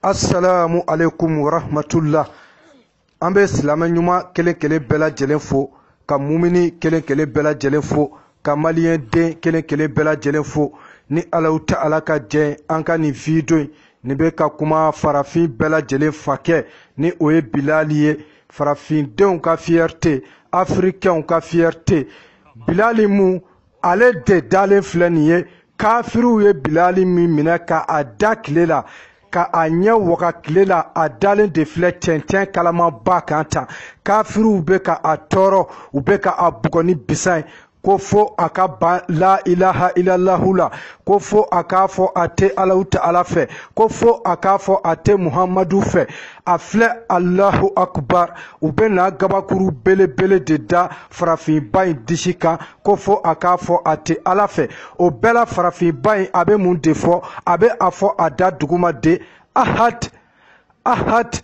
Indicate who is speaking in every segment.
Speaker 1: Assalamu alaikum wa rahmatullah. Ambe silama nyuma kele bela jelen fo, ka mumini kele bela jelen fo, ka malien den kele bela jelen fo. Ni Allahu Ta'ala ka jen anka ni video ni be ka kuma farafin bela jelen fake ni oye Bilali ye, farafin denw ka fierté, africain ka fierté. Bilali mu ale de dalen filɛ nin ye, kafiru ye Bilali min minɛ ka a da tile la, ka a ɲɛ waga tile la, a dalen de filɛ cɛncɛn kalama ba kan tan. Kafiru bɛ ka a tɔɔrɔ, u bɛ ka a bugɔ ni bisa ye. Ko fo a ka ban la ilaha illallahu la, ko fo a k'a fɔ a tɛ Allahu Ta'ala fɛ, ko fo a k'a fɔ a tɛ Muhammadu fɛ. A filɛ Allahu Akbar, u bɛ na gabakuru belebele de da farafinba in disi kan, ko fo a k'a fɔ a tɛ Ala fɛ. O bɛɛ la farafinba in a bɛ mun de fɔ? A bɛ a fɔ a da duguma de ahad ahad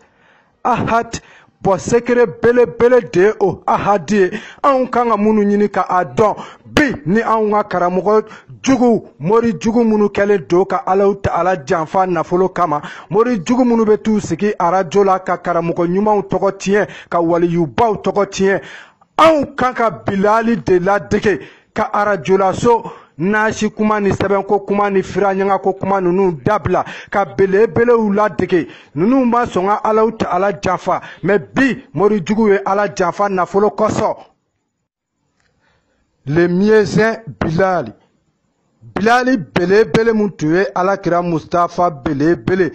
Speaker 1: ahad. Bon secret bele de o ahadi an kan ka munu ɲini ka a dɔn bi ni an ka karamɔgɔ jugu mori jugu munu kɛlen do ka Allahu Ta'ala janfa nafolo kama, mori jugu munu bɛ t'u sigi arajo la ka karamɔgɔ ɲumanw tɔgɔ tiɲɛ, ka waliyubaw tɔgɔ tiɲɛ. An kan ka Bilali de ladege ka arajo la so nasi kuma ni sɛbɛnko kuma ni firaɲangako kuma ninnu dabila, ka belebelew ladege. Ninnu ma sɔn ka Allahu Ta'ala janfa, mais bi mori jugu ye Ala janfa nafolo kosɔn. Le miezin Bilali, Bilali belebele mun tun ye Alakira Mustafa belebele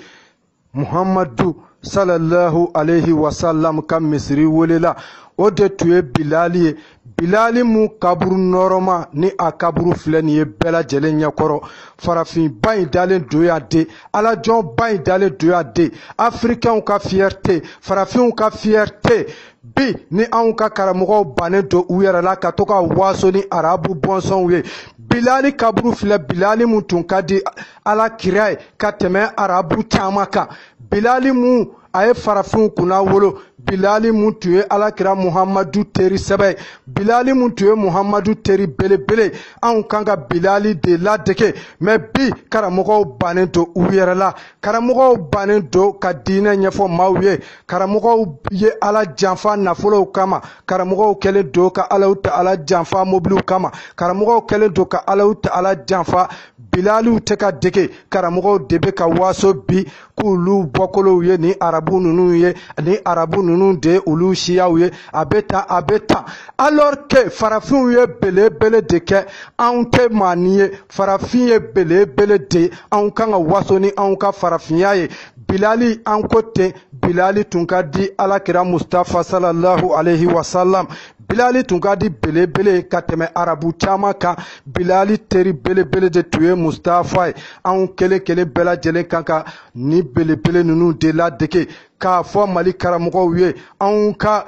Speaker 1: Muhammadu sallallahu alayhi wa sallam ka misiri welela, o de tun ye Bilali ye. Bilali mu kaburu nɔrɔma ni a kaburu filɛ nin ye bɛɛ lajɛlen ɲɛkɔrɔ. Farafinba in dalen do yan de, Alajɔnba in dalen do yan de, africainw ka fierté, farafinw ka fierté. Bi ni anw ka karamɔgɔw bannen do u yɛrɛ la ka to ka waaso ni arabu bɔnsɔnw ye. Bilali kaburu filɛ, Bilali mun tun ka di Alakira ye ka tɛmɛ arabu caman kan. Bilali mun a ye farafinw kunna wolo, Bilali mun tun ye Alakira Muhammadu teri sɛbɛ ye, Bilali mun tun ye Muhammadu teri belebele. Anw kan ka Bilali de ladege, mais bi karamɔgɔw bannen do u yɛrɛ la, karamɔgɔw bannen do ka diinɛ ɲɛfɔ maaw ye, karamɔgɔw ye Ala janfa nafolow kama, karamɔgɔw kɛlen do ka Allahu Ta'ala janfa mobiliw kama, karamɔgɔw kɛlen do ka Allahu Ta'ala janfa. Bilaliw tɛ ka dege, karamɔgɔw de bɛ ka waaso bi k'olu bɔkolow ye ni arabu ninnu ye, ni arabu ninnu de olu siyaw ye. A bɛ tan alors que farafinw ye belebele de kɛ, anw tɛ maa ni ye, farafin ye belebele de, anw kan ka waaso ni anw ka farafinya ye. Bilali an ko ten, Bilali tun ka di Alakira Mustafa sallallahu alayhi wa sallam. Bilali tun ka di belebele ka tɛmɛ arabu caman kan. Bilali teri belebele de tun ye Mustafa ye. Anw kelen bɛɛ lajɛlen kan ka ni belebele ninnu de ladege, k'a fɔ Mali karamɔgɔw ye anw ka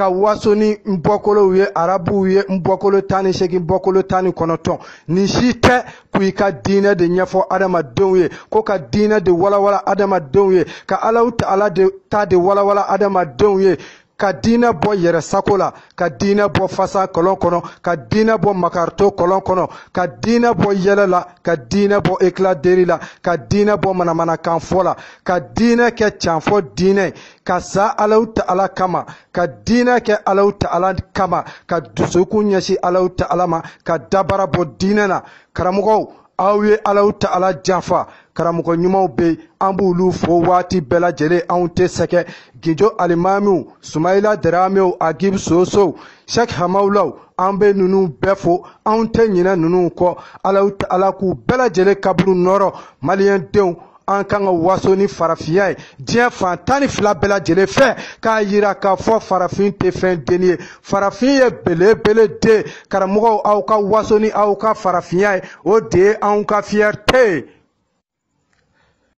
Speaker 1: waaso ni nbɔkolow ye, arabuw ye nbɔkolo 18 nbɔkolo 19. Nin si tɛ k'u i ka diinɛ de ɲɛfɔ adamadenw ye, ko ka diinɛ de walawala adamadenw ye, ka Allahu Ta'ala de ta de walawala adamadenw ye, ka diinɛ bɔ yɛrɛ sago la, ka diinɛ bɔ fasa kɔlɔn kɔnɔ, ka diinɛ bɔ makarito kɔlɔn kɔnɔ, ka diinɛ bɔ yɛlɛ la, ka diinɛ bɔ écladeri la, ka diinɛ bɔ manamanakan fɔ la, ka diinɛ kɛ canfɔ diinɛ, ka sa Allahu Ta'ala kama, ka diinɛ kɛ Allahu Ta'ala kama, ka dusukun ɲɛsin Allahu Ta'ala ma, ka dabara bɔ diinɛ na. Karamɔgɔw, aw ye Allahu Ta'ala janfa. Karamɔgɔ ɲumanw be, an b'olu fo waati bɛɛ lajɛlen, anw tɛ sɛgɛ. Gijo alimamiw, Sumayila Daramew, Agib Sosow, Sheikh Hamawlaw, an bɛ ninnu bɛɛ fo, anw tɛ ɲinɛ ninnu kɔ. Allahu Ta'ala k'u bɛɛ lajɛlen kaburu nɔrɔ. Maliyɛn denw, an kan ka waaso ni farafinya ye diɲɛ fan 12 bɛɛ lajɛlen fɛ, k'a yira k'a fɔ farafin tɛ fɛn denni ye. Farafin ye belebele de. Karamɔgɔw, aw ka waaso ni aw ka farafinya ye, o de ye anw ka fierté.